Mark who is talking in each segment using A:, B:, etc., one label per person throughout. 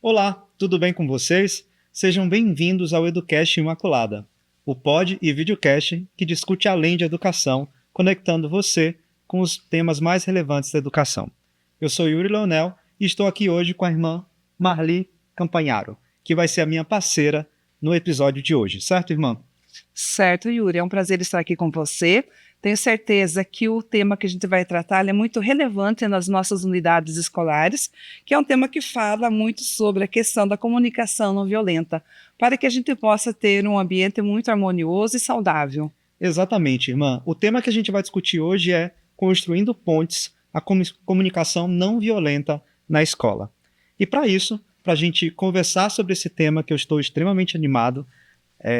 A: Olá, tudo bem com vocês? Sejam bem-vindos ao Educast Imaculada, o pod e videocast que discute além de educação, conectando você com os temas mais relevantes da educação. Eu sou Yuri Leonel e estou aqui hoje com a irmã Marli Campanharo, que vai ser a minha parceira no episódio de hoje, certo, irmã?
B: Certo, Yuri, é um prazer estar aqui com você. Tenho certeza que o tema que a gente vai tratar é muito relevante nas nossas unidades escolares, que é um tema que fala muito sobre a questão da comunicação não violenta, para que a gente possa ter um ambiente muito harmonioso e saudável.
A: Exatamente, irmã. O tema que a gente vai discutir hoje é construindo pontes à comunicação não violenta na escola. E para isso, para a gente conversar sobre esse tema que eu estou extremamente animado,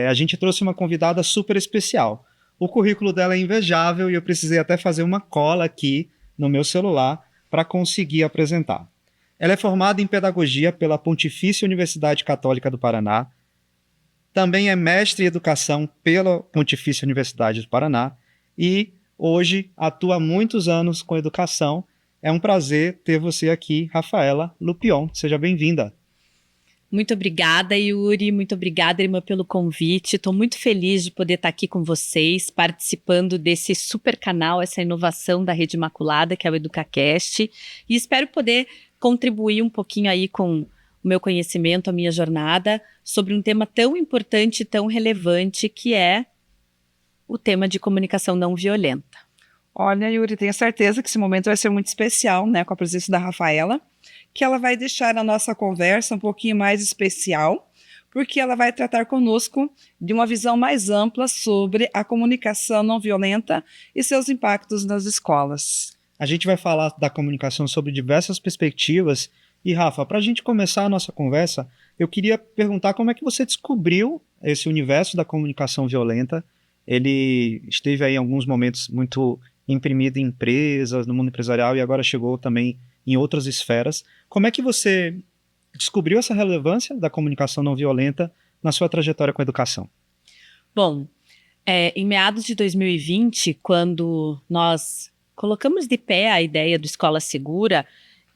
A: a gente trouxe uma convidada super especial. O currículo dela é invejável e eu precisei até fazer uma cola aqui no meu celular para conseguir apresentar. Ela é formada em Pedagogia pela Pontifícia Universidade Católica do Paraná, também é mestre em Educação pela Pontifícia Universidade do Paraná e hoje atua há muitos anos com educação. É um prazer ter você aqui, Rafaela Lupion. Seja bem-vinda.
C: Muito obrigada, Yuri, muito obrigada, irmã, pelo convite. Estou muito feliz de poder estar aqui com vocês, participando desse super canal, essa inovação da Rede Imaculada, que é o EducaCast, e espero poder contribuir um pouquinho aí com o meu conhecimento, a minha jornada, sobre um tema tão importante, tão relevante, que é o tema de comunicação não violenta.
B: Olha, Yuri, tenho certeza que esse momento vai ser muito especial, né, com a presença da Rafaela, que ela vai deixar a nossa conversa um pouquinho mais especial, porque ela vai tratar conosco de uma visão mais ampla sobre a comunicação não violenta e seus impactos nas escolas.
A: A gente vai falar da comunicação sobre diversas perspectivas. E, Rafa, para a gente começar a nossa conversa, eu queria perguntar como é que você descobriu esse universo da comunicação violenta. Ele esteve aí em alguns momentos muito imprimido em empresas, no mundo empresarial, e agora chegou também em outras esferas. Como é que você descobriu essa relevância da comunicação não violenta na sua trajetória com a educação?
C: Bom, em meados de 2020, quando nós colocamos de pé a ideia do Escola Segura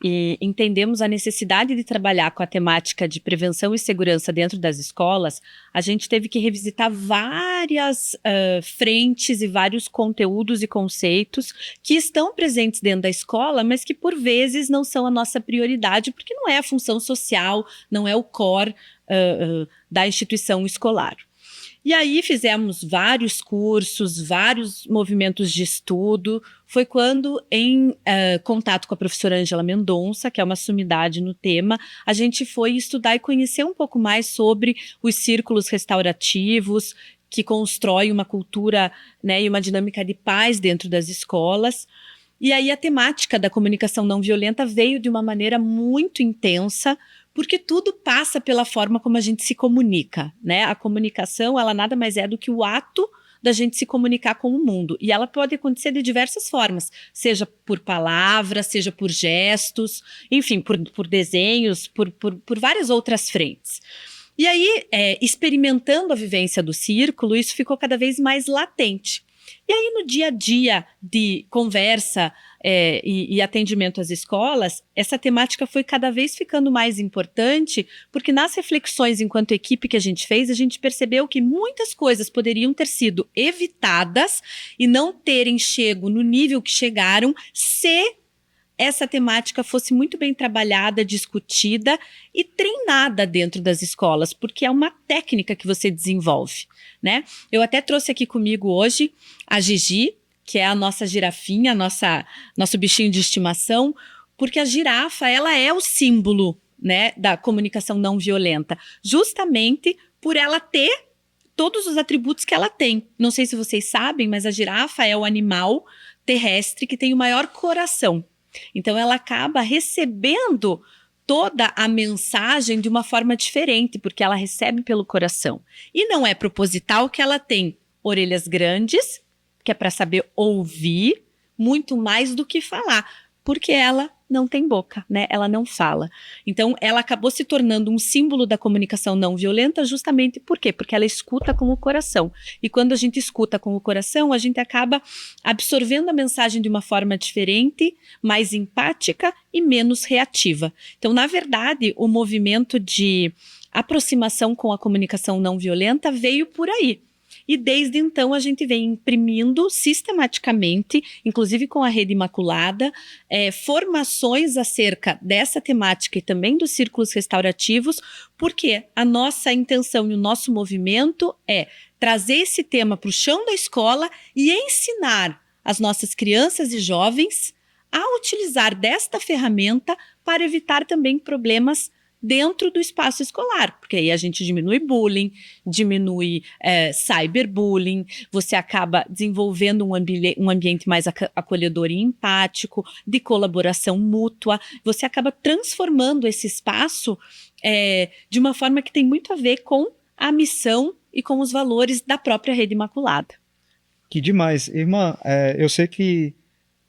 C: e entendemos a necessidade de trabalhar com a temática de prevenção e segurança dentro das escolas, a gente teve que revisitar várias frentes e vários conteúdos e conceitos que estão presentes dentro da escola, mas que por vezes não são a nossa prioridade, porque não é a função social, não é o core da instituição escolar. E aí fizemos vários cursos, vários movimentos de estudo. Foi quando, em contato com a professora Ângela Mendonça, que é uma sumidade no tema, a gente foi estudar e conhecer um pouco mais sobre os círculos restaurativos, que constroem uma cultura, né, e uma dinâmica de paz dentro das escolas. E aí a temática da comunicação não violenta veio de uma maneira muito intensa, porque tudo passa pela forma como a gente se comunica, né? A comunicação, ela nada mais é do que o ato da gente se comunicar com o mundo. E ela pode acontecer de diversas formas, seja por palavras, seja por gestos, enfim, por desenhos, por várias outras frentes. E aí, experimentando a vivência do círculo, isso ficou cada vez mais latente. E aí, no dia a dia de conversa e atendimento às escolas, essa temática foi cada vez ficando mais importante, porque nas reflexões enquanto equipe que a gente fez, a gente percebeu que muitas coisas poderiam ter sido evitadas e não terem chego no nível que chegaram se essa temática fosse muito bem trabalhada, discutida e treinada dentro das escolas, porque é uma técnica que você desenvolve, né? Eu até trouxe aqui comigo hoje a Gigi, que é a nossa girafinha, nosso bichinho de estimação, porque a girafa, ela é o símbolo, né, da comunicação não violenta, justamente por ela ter todos os atributos que ela tem. Não sei se vocês sabem, mas a girafa é o animal terrestre que tem o maior coração. Então ela acaba recebendo toda a mensagem de uma forma diferente, porque ela recebe pelo coração. E não é proposital que ela tem orelhas grandes, que é para saber ouvir, muito mais do que falar. Porque ela não tem boca, né? Ela não fala. Então, ela acabou se tornando um símbolo da comunicação não violenta justamente por quê? Porque ela escuta com o coração. E quando a gente escuta com o coração, a gente acaba absorvendo a mensagem de uma forma diferente, mais empática e menos reativa. Então, na verdade, o movimento de aproximação com a comunicação não violenta veio por aí. E desde então a gente vem imprimindo sistematicamente, inclusive com a Rede Imaculada, formações acerca dessa temática e também dos círculos restaurativos, porque a nossa intenção e o nosso movimento é trazer esse tema para o chão da escola e ensinar as nossas crianças e jovens a utilizar desta ferramenta para evitar também problemas dentro do espaço escolar, porque aí a gente diminui bullying, diminui cyberbullying, você acaba desenvolvendo um ambiente mais acolhedor e empático, de colaboração mútua, você acaba transformando esse espaço de uma forma que tem muito a ver com a missão e com os valores da própria Rede Imaculada.
A: Que demais. Irmã, eu sei que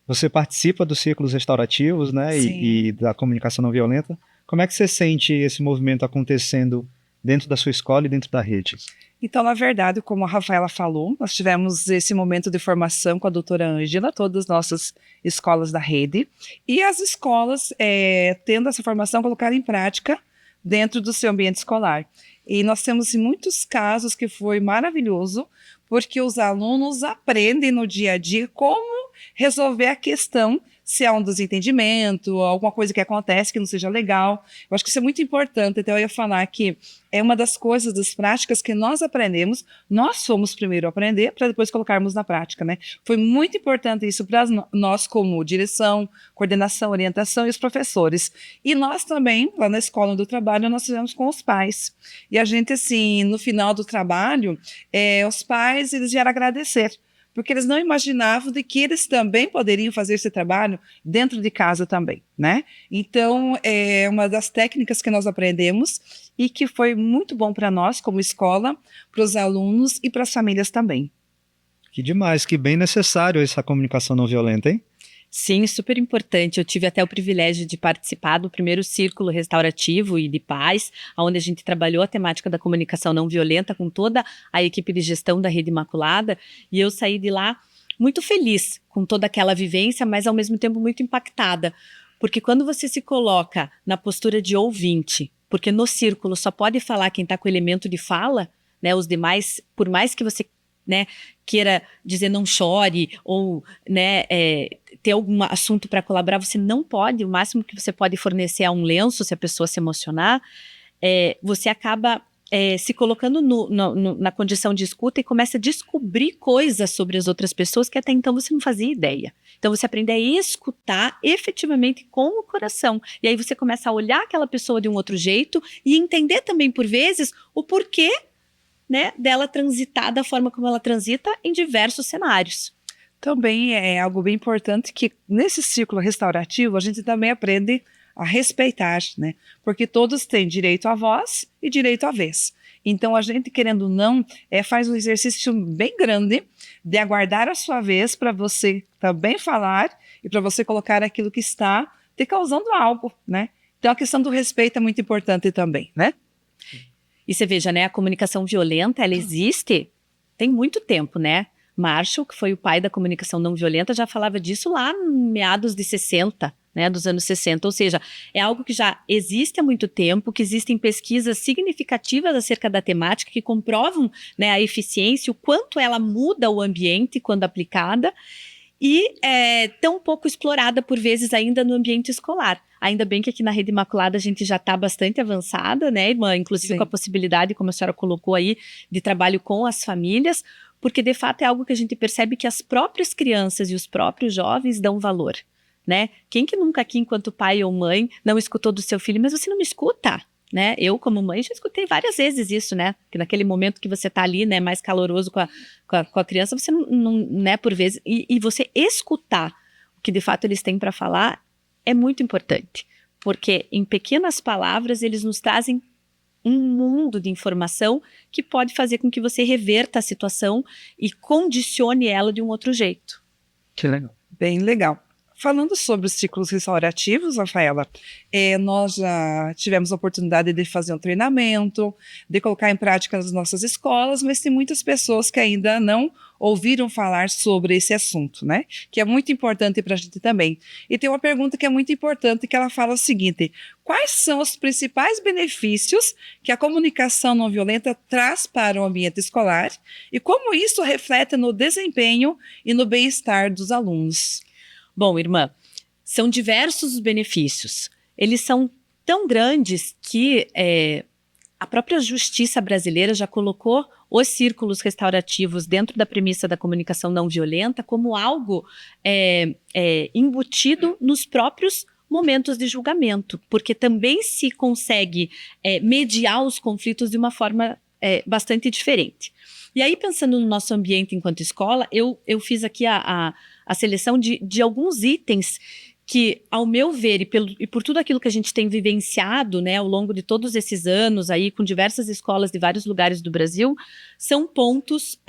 A: você participa dos círculos restaurativos, né, e da comunicação não violenta. Como é que você sente esse movimento acontecendo dentro da sua escola e dentro da rede?
B: Então, na verdade, como a Rafaela falou, nós tivemos esse momento de formação com a doutora Ângela, todas as nossas escolas da rede, e as escolas, tendo essa formação, colocaram em prática dentro do seu ambiente escolar. E nós temos muitos casos que foi maravilhoso, porque os alunos aprendem no dia a dia como resolver a questão, se há um desentendimento, alguma coisa que acontece que não seja legal. Eu acho que isso é muito importante. Então, eu ia falar que é uma das coisas, das práticas que nós aprendemos. Nós fomos primeiro a aprender para depois colocarmos na prática, né? Foi muito importante isso para nós como direção, coordenação, orientação e os professores. E nós também, lá na escola do trabalho, nós fizemos com os pais. E a gente, assim, no final do trabalho, os pais, eles vieram agradecer, porque eles não imaginavam de que eles também poderiam fazer esse trabalho dentro de casa também, né? Então, é uma das técnicas que nós aprendemos e que foi muito bom para nós como escola, para os alunos e para as famílias também.
A: Que demais, que bem necessário essa comunicação não violenta, hein?
C: Sim, super importante. Eu tive até o privilégio de participar do primeiro círculo restaurativo e de paz, onde a gente trabalhou a temática da comunicação não violenta com toda a equipe de gestão da Rede Imaculada, e eu saí de lá muito feliz com toda aquela vivência, mas ao mesmo tempo muito impactada, porque quando você se coloca na postura de ouvinte, porque no círculo só pode falar quem está com o elemento de fala, né, os demais, por mais que você queira dizer não chore ou ter algum assunto para colaborar, você não pode. O máximo que você pode fornecer é um lenço se a pessoa se emocionar. Você acaba se colocando na condição de escuta e começa a descobrir coisas sobre as outras pessoas que até então você não fazia ideia. Então você aprende a escutar efetivamente com o coração. E aí você começa a olhar aquela pessoa de um outro jeito e entender também, por vezes, o porquê dela transitar da forma como ela transita em diversos cenários.
B: Também é algo bem importante que nesse círculo restaurativo a gente também aprende a respeitar, né? Porque todos têm direito à voz e direito à vez. Então a gente, querendo ou não, faz um exercício bem grande de aguardar a sua vez para você também falar e para você colocar aquilo que está te causando algo, né? Então a questão do respeito é muito importante também, né?
C: E você veja, a comunicação violenta, ela existe tem muito tempo, né? Marshall, que foi o pai da comunicação não violenta, já falava disso lá em meados de 60, dos anos 60. Ou seja, é algo que já existe há muito tempo, que existem pesquisas significativas acerca da temática que comprovam a eficiência, o quanto ela muda o ambiente quando aplicada, e tão pouco explorada por vezes ainda no ambiente escolar. Ainda bem que aqui na Rede Imaculada a gente já está bastante avançada, né, irmã? Inclusive com a possibilidade, como a senhora colocou aí, de trabalho com as famílias, porque de fato é algo que a gente percebe que as próprias crianças e os próprios jovens dão valor, né? Quem que nunca aqui, enquanto pai ou mãe, não escutou do seu filho, mas você não me escuta, né? Eu, como mãe, já escutei várias vezes isso, né? Que naquele momento que você está ali, mais caloroso com a criança, você não por vezes, e você escutar o que de fato eles têm para falar é muito importante, porque em pequenas palavras eles nos trazem um mundo de informação que pode fazer com que você reverta a situação e condicione ela de um outro jeito.
B: Que legal. Bem legal. Falando sobre os ciclos restaurativos, Rafaela, nós já tivemos a oportunidade de fazer um treinamento, de colocar em prática nas nossas escolas, mas tem muitas pessoas que ainda não ouviram falar sobre esse assunto, né? Que é muito importante para a gente também. E tem uma pergunta que é muito importante, que ela fala o seguinte: quais são os principais benefícios que a comunicação não violenta traz para o ambiente escolar e como isso reflete no desempenho e no bem-estar dos alunos?
C: Bom, irmã, são diversos os benefícios. Eles são tão grandes que a própria justiça brasileira já colocou os círculos restaurativos dentro da premissa da comunicação não violenta como algo embutido nos próprios momentos de julgamento, porque também se consegue mediar os conflitos de uma forma bastante diferente. E aí, pensando no nosso ambiente enquanto escola, eu fiz aqui a seleção de alguns itens que, ao meu ver, e por tudo aquilo que a gente tem vivenciado, né, ao longo de todos esses anos, aí, com diversas escolas de vários lugares do Brasil, são pontos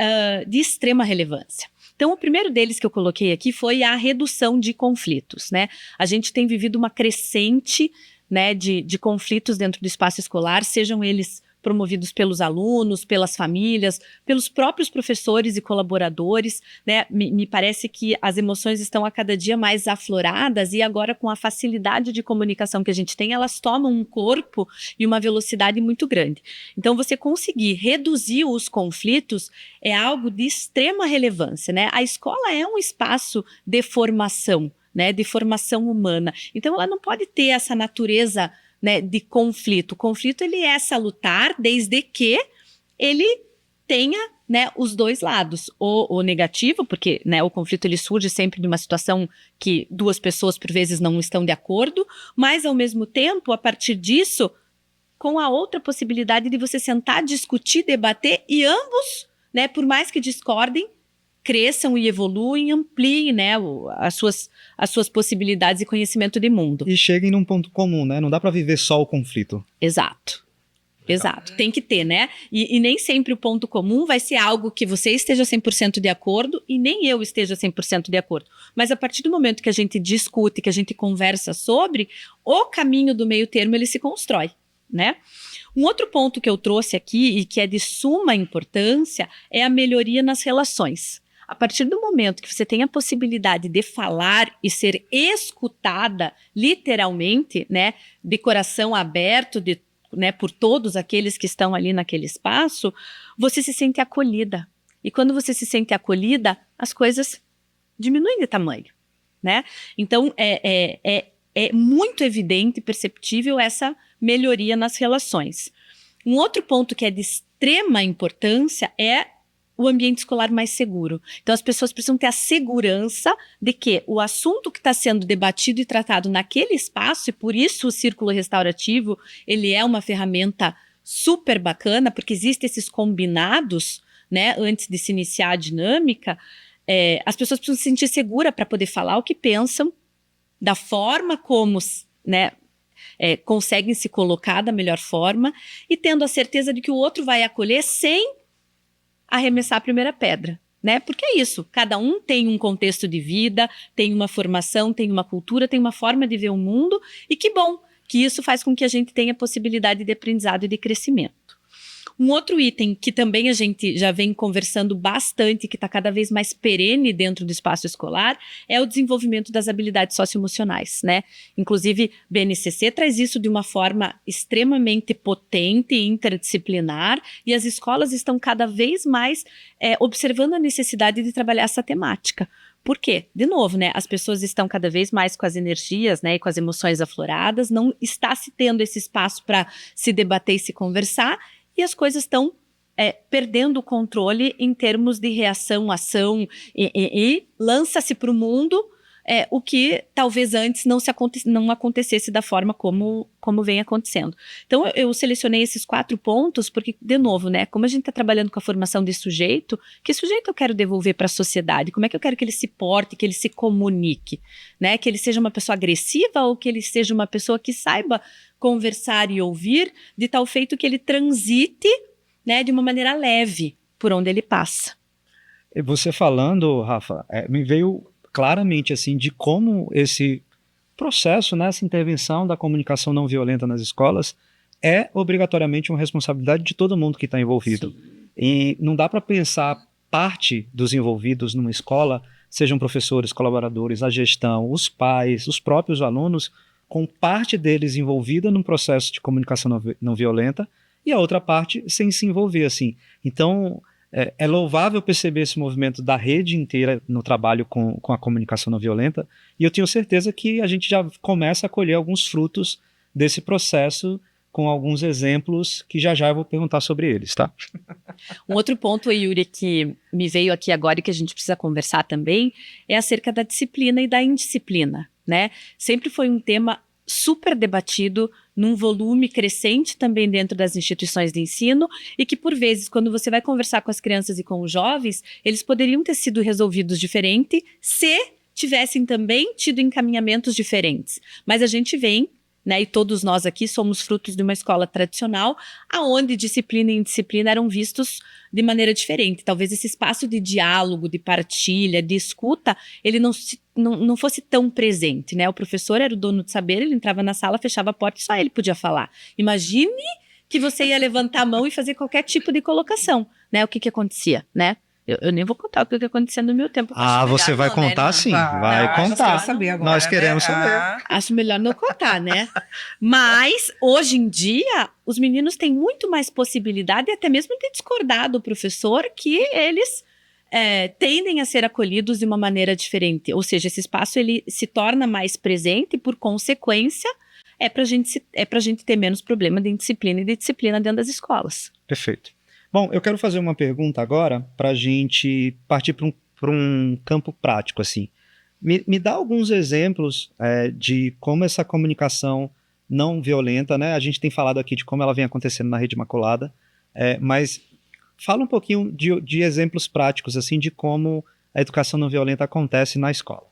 C: de extrema relevância. Então, o primeiro deles que eu coloquei aqui foi a redução de conflitos, né? A gente tem vivido uma crescente, né, de conflitos dentro do espaço escolar, sejam eles promovidos pelos alunos, pelas famílias, pelos próprios professores e colaboradores, né? Me parece que as emoções estão a cada dia mais afloradas e agora, com a facilidade de comunicação que a gente tem, elas tomam um corpo e uma velocidade muito grande. Então, você conseguir reduzir os conflitos é algo de extrema relevância, né? A escola é um espaço de formação, né? De formação humana. Então, ela não pode ter essa natureza, né, de conflito. O conflito, ele é salutar desde que ele tenha, né, os dois lados. O negativo, porque, né, o conflito ele surge sempre de uma situação que duas pessoas por vezes não estão de acordo, mas ao mesmo tempo, a partir disso, com a outra possibilidade de você sentar, discutir, debater e ambos, né, por mais que discordem, cresçam e evoluem, ampliem, né, as suas possibilidades e conhecimento de mundo.
A: E cheguem num ponto comum, né? Não dá para viver só o conflito.
C: Exato. Exato, tem que ter, né? E nem sempre o ponto comum vai ser algo que você esteja 100% de acordo e nem eu esteja 100% de acordo. Mas a partir do momento que a gente discute, que a gente conversa sobre, o caminho do meio termo, ele se constrói, né? Um outro ponto que eu trouxe aqui e que é de suma importância é a melhoria nas relações. A partir do momento que você tem a possibilidade de falar e ser escutada, literalmente, né, de coração aberto, né, por todos aqueles que estão ali naquele espaço, você se sente acolhida. E quando você se sente acolhida, as coisas diminuem de tamanho, né? Então, é muito evidente e perceptível essa melhoria nas relações. Um outro ponto que é de extrema importância é o ambiente escolar mais seguro. Então, as pessoas precisam ter a segurança de que o assunto que está sendo debatido e tratado naquele espaço, e por isso o círculo restaurativo, ele é uma ferramenta super bacana, porque existem esses combinados, né, antes de se iniciar a dinâmica, as pessoas precisam se sentir seguras para poder falar o que pensam, da forma como, né, conseguem se colocar da melhor forma, e tendo a certeza de que o outro vai acolher sem arremessar a primeira pedra, né? Porque é isso, cada um tem um contexto de vida, tem uma formação, tem uma cultura, tem uma forma de ver o mundo, e que bom que isso faz com que a gente tenha possibilidade de aprendizado e de crescimento. Um outro item que também a gente já vem conversando bastante, que está cada vez mais perene dentro do espaço escolar, é o desenvolvimento das habilidades socioemocionais, né? Inclusive, BNCC traz isso de uma forma extremamente potente e interdisciplinar, e as escolas estão cada vez mais observando a necessidade de trabalhar essa temática. Por quê? De novo, né? As pessoas estão cada vez mais com as energias, né, e com as emoções afloradas, não está se tendo esse espaço para se debater e se conversar, e as coisas estão perdendo o controle em termos de reação, ação, e lança-se para o mundo o que talvez antes não acontecesse da forma como vem acontecendo. Então, eu selecionei esses 4 pontos porque, de novo, né, como a gente está trabalhando com a formação de sujeito, que sujeito eu quero devolver para a sociedade? Como é que eu quero que ele se porte, que ele se comunique? Né? Que ele seja uma pessoa agressiva ou que ele seja uma pessoa que saiba conversar e ouvir de tal feito que ele transite, né, de uma maneira leve por onde ele passa.
A: Você falando, Rafa, me veio claramente assim de como esse processo, né, essa intervenção da comunicação não violenta nas escolas é obrigatoriamente uma responsabilidade de todo mundo que está envolvido. E não dá para pensar parte dos envolvidos numa escola, sejam professores, colaboradores, a gestão, os pais, os próprios alunos, com parte deles envolvida num processo de comunicação não violenta e a outra parte sem se envolver assim. Então, é louvável perceber esse movimento da rede inteira no trabalho com a comunicação não violenta, e eu tenho certeza que a gente já começa a colher alguns frutos desse processo com alguns exemplos que já eu vou perguntar sobre eles, tá?
C: Um outro ponto, Yuri, que me veio aqui agora e que a gente precisa conversar também é acerca da disciplina e da indisciplina, né? Sempre foi um tema super debatido, num volume crescente também dentro das instituições de ensino, e que por vezes, quando você vai conversar com as crianças e com os jovens, eles poderiam ter sido resolvidos diferente se tivessem também tido encaminhamentos diferentes. Mas a gente vem, né, e todos nós aqui somos frutos de uma escola tradicional, aonde disciplina e indisciplina eram vistos de maneira diferente. Talvez esse espaço de diálogo, de partilha, de escuta, ele não fosse tão presente, né? O professor era o dono de saber, ele entrava na sala, fechava a porta e só ele podia falar. Imagine que você ia levantar a mão e fazer qualquer tipo de colocação, né? O que acontecia, né? Eu nem vou contar o que acontecia no meu tempo.
A: Você vai contar sim, vai contar. Nós queremos saber.
C: Acho melhor não contar, né? Mas, hoje em dia, os meninos têm muito mais possibilidade, até mesmo de discordar do professor, que eles tendem a ser acolhidos de uma maneira diferente. Ou seja, esse espaço ele se torna mais presente e, por consequência, é pra gente ter menos problema de indisciplina e de disciplina dentro das escolas.
A: Perfeito. Bom, eu quero fazer uma pergunta agora para a gente partir para um campo prático, assim. Me dá alguns exemplos de como essa comunicação não violenta, né? A gente tem falado aqui de como ela vem acontecendo na Rede Imaculada, mas fala um pouquinho de exemplos práticos, assim, de como a educação não violenta acontece na escola.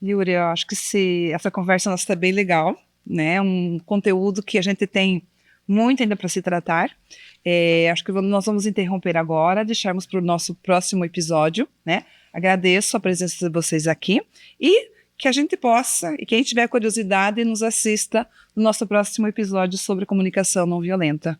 B: Yuri, eu acho que essa conversa nossa está bem legal, né? Um conteúdo que a gente tem muito ainda para se tratar. Acho que nós vamos interromper agora, deixarmos para o nosso próximo episódio, né? Agradeço a presença de vocês aqui e que a gente possa, e quem tiver curiosidade, nos assista no nosso próximo episódio sobre comunicação não violenta.